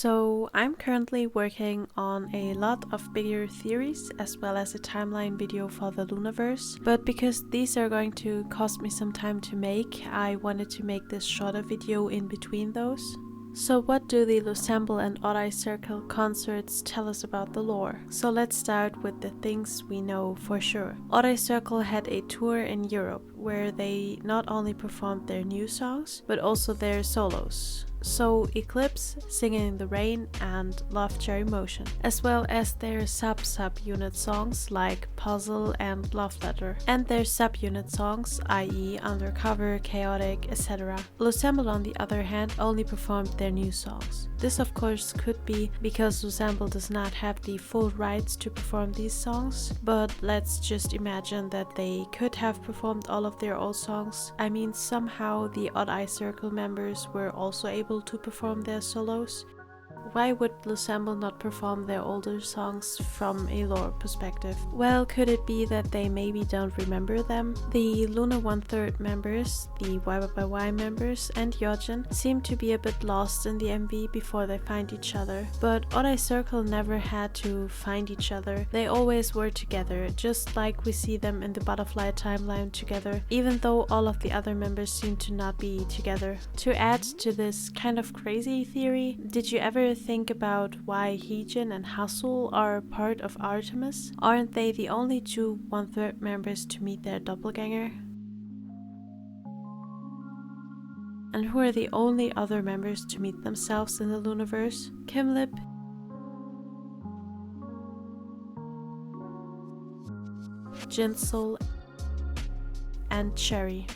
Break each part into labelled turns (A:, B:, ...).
A: So I'm currently working on a lot of bigger theories as well as a timeline video for the Loonaverse, but because these are going to cost me some time to make, I wanted to make this shorter video in between those. So what do the Lossemble and Odd Eye Circle concerts tell us about the lore? So let's start with the things we know for sure. Odd Eye Circle had a tour in Europe where they not only performed their new songs but also their solos. So Eclipse, Singing in the Rain, and Love Cherry Motion, as well as their sub-unit songs like Puzzle and Love Letter, and their sub-unit songs, i.e. Undercover, Chaotic, etc. Loossemble, on the other hand, only performed their new songs. This of course could be because Loossemble does not have the full rights to perform these songs, but let's just imagine that they could have performed all of their old songs. I mean, somehow the Odd Eye Circle members were also able to perform their solos. Why would Lossemble not perform their older songs from a lore perspective? Well, could it be that they maybe don't remember them? The Loona 1/3 members, the Y members, and Heejin seem to be a bit lost in the MV before they find each other, but Odd Eye Circle never had to find each other. They always were together, just like we see them in the Butterfly timeline together, even though all of the other members seem to not be together. To add to this kind of crazy theory, did you ever think about why Heejin and Howl are part of Artemis? Aren't they the only two 1/3 members to meet their doppelganger? And who are the only other members to meet themselves in the Luniverse? Kimlip, Jinsol, and Cherry.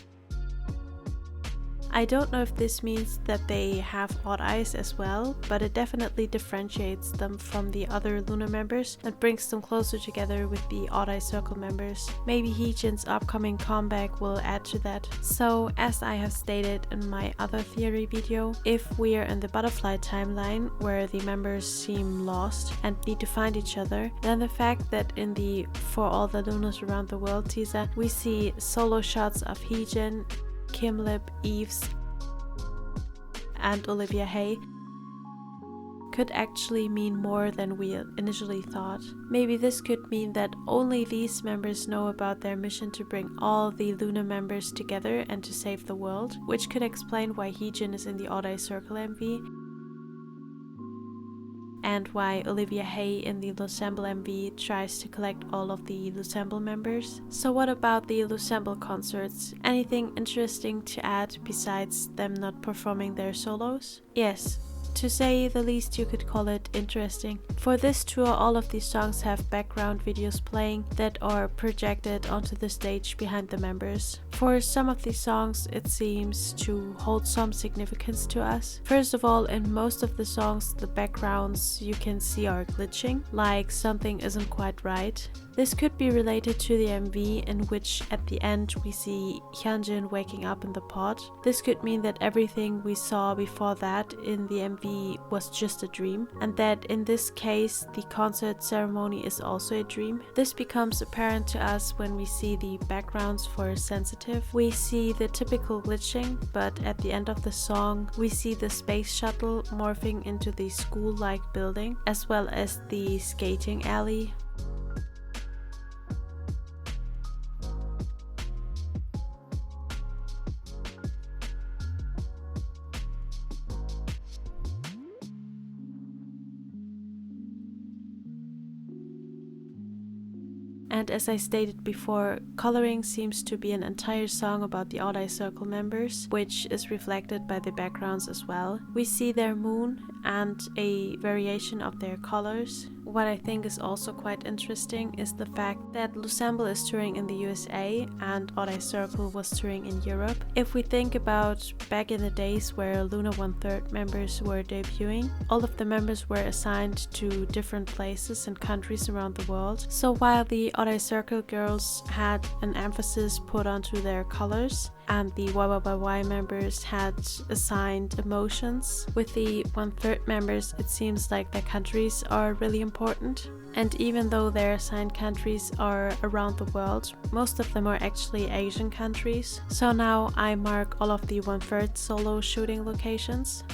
A: I don't know if this means that they have odd eyes as well, but it definitely differentiates them from the other Loona members and brings them closer together with the Odd Eye Circle members. Maybe Heejin's upcoming comeback will add to that. So, as I have stated in my other theory video, if we are in the Butterfly timeline where the members seem lost and need to find each other, then the fact that in the For All the Loonas Around the World teaser we see solo shots of Heejin, Kimlip, Yves, and Olivia Hay could actually mean more than we initially thought. Maybe this could mean that only these members know about their mission to bring all the Loona members together and to save the world, which could explain why Heejin is in the Odd Eye Circle MV and why Olivia Hay in the Lossemble MV tries to collect all of the Lossemble members. So what about the Lossemble concerts? Anything interesting to add besides them not performing their solos? Yes. To say the least, you could call it interesting. For this tour, all of these songs have background videos playing that are projected onto the stage behind the members. For some of these songs, it seems to hold some significance to us. First of all, in most of the songs, the backgrounds you can see are glitching, like something isn't quite right. This could be related to the MV in which at the end we see Hyunjin waking up in the pod. This could mean that everything we saw before that in the MV was just a dream, and that in this case the concert ceremony is also a dream. This becomes apparent to us when we see the backgrounds for Sensitive. We see the typical glitching, but at the end of the song we see the space shuttle morphing into the school-like building, as well as the skating alley. And as I stated before, coloring seems to be an entire song about the Odd Eye Circle members, which is reflected by the backgrounds as well. We see their moon and a variation of their colors. What I think is also quite interesting is the fact that Loossemble is touring in the USA and Odd Eye Circle was touring in Europe. If we think about back in the days where Loona 1/3 members were debuting, all of the members were assigned to different places and countries around the world. So while the Odd Eye Circle girls had an emphasis put onto their colors, and the Y members had assigned emotions, with the 1/3 members it seems like their countries are really important. And even though their assigned countries are around the world, most of them are actually Asian countries. So now I mark all of the 1/3 solo shooting locations.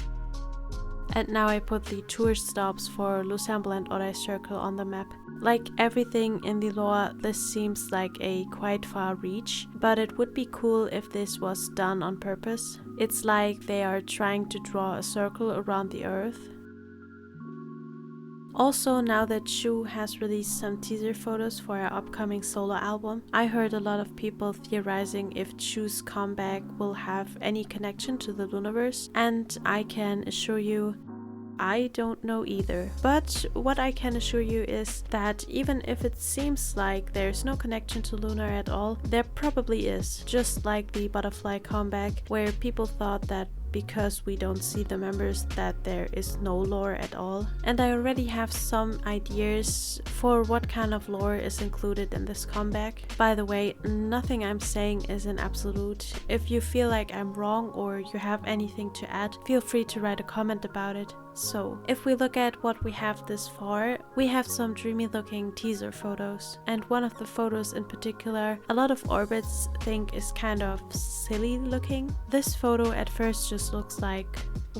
A: And now I put the tour stops for Lossemble and Orai Circle on the map. Like everything in the lore, this seems like a quite far reach, but it would be cool if this was done on purpose. It's like they are trying to draw a circle around the earth. Also, now that Chuu has released some teaser photos for our upcoming solo album, I heard a lot of people theorizing if Chuu's comeback will have any connection to the Luniverse, and I can assure you, I don't know either. But what I can assure you is that even if it seems like there's no connection to Loona at all, there probably is. Just like the Butterfly comeback, where people thought that because we don't see the members that there is no lore at all. And I already have some ideas for what kind of lore is included in this comeback. By the way, nothing I'm saying is an absolute. If you feel like I'm wrong or you have anything to add, feel free to write a comment about it. So, if we look at what we have this far, we have some dreamy looking teaser photos. And one of the photos in particular, a lot of orbits think is kind of silly looking. This photo at first just looks like,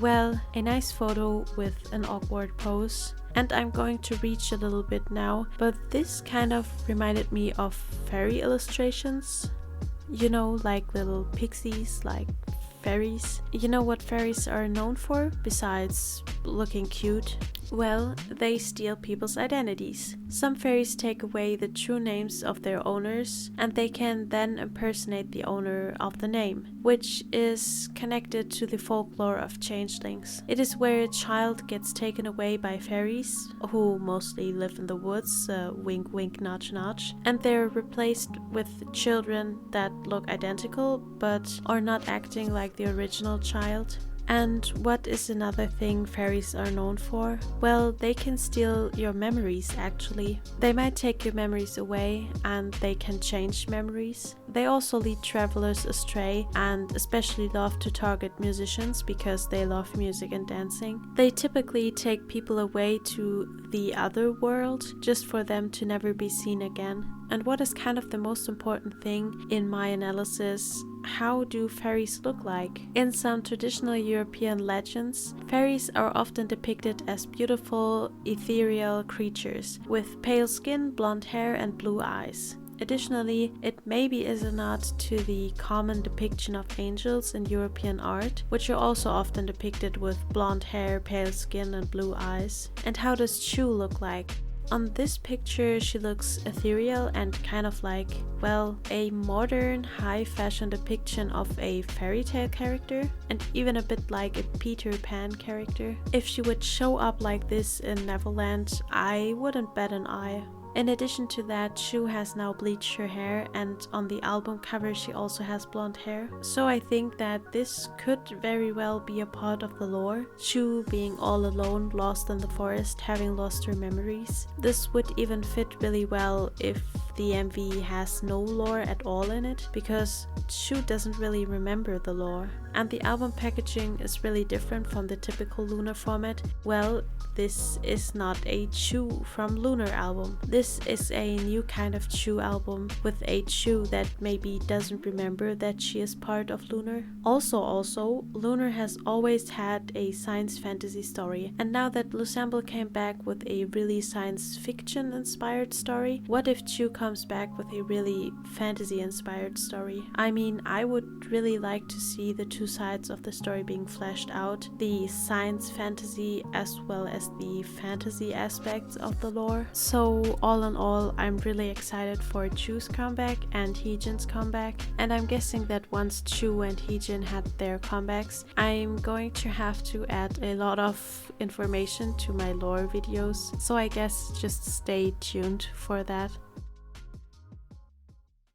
A: well, a nice photo with an awkward pose. And I'm going to reach a little bit now, but this kind of reminded me of fairy illustrations. You know, like little pixies, like fairies. You know what fairies are known for, besides looking cute? Well, they steal people's identities. Some fairies take away the true names of their owners, and they can then impersonate the owner of the name, which is connected to the folklore of changelings. It is where a child gets taken away by fairies, who mostly live in the woods, wink wink nudge nudge, and they're replaced with children that look identical but are not acting like the original child. And what is another thing fairies are known for? Well, they can steal your memories actually. They might take your memories away and they can change memories. They also lead travelers astray and especially love to target musicians because they love music and dancing. They typically take people away to the other world just for them to never be seen again. And what is kind of the most important thing in my analysis, how do fairies look like? In some traditional European legends, fairies are often depicted as beautiful, ethereal creatures with pale skin, blonde hair and blue eyes. Additionally, it maybe is a nod to the common depiction of angels in European art, which are also often depicted with blonde hair, pale skin and blue eyes. And how does Chuu look like? On this picture, she looks ethereal and kind of like, well, a modern, high-fashion depiction of a fairy tale character, and even a bit like a Peter Pan character. If she would show up like this in Neverland, I wouldn't bat an eye. In addition to that, Chuu has now bleached her hair, and on the album cover she also has blonde hair. So I think that this could very well be a part of the lore. Chuu being all alone, lost in the forest, having lost her memories. This would even fit really well if the MV has no lore at all in it, because Chuu doesn't really remember the lore. And the album packaging is really different from the typical Loona format. Well, this is not a Chuu from Lunar album. This is a new kind of Chuu album with a Chuu that maybe doesn't remember that she is part of Lunar. Also, Lunar has always had a science fantasy story, and now that Loossemble came back with a really science fiction inspired story, what if Chuu comes back with a really fantasy inspired story? I mean, I would really like to see the two sides of the story being fleshed out, the science fantasy as well as the fantasy aspects of the lore. So all in all, I'm really excited for Chuu's comeback and Heejin's comeback, and I'm guessing that once Chuu and Heejin had their comebacks, I'm going to have to add a lot of information to my lore videos, so I guess just stay tuned for that.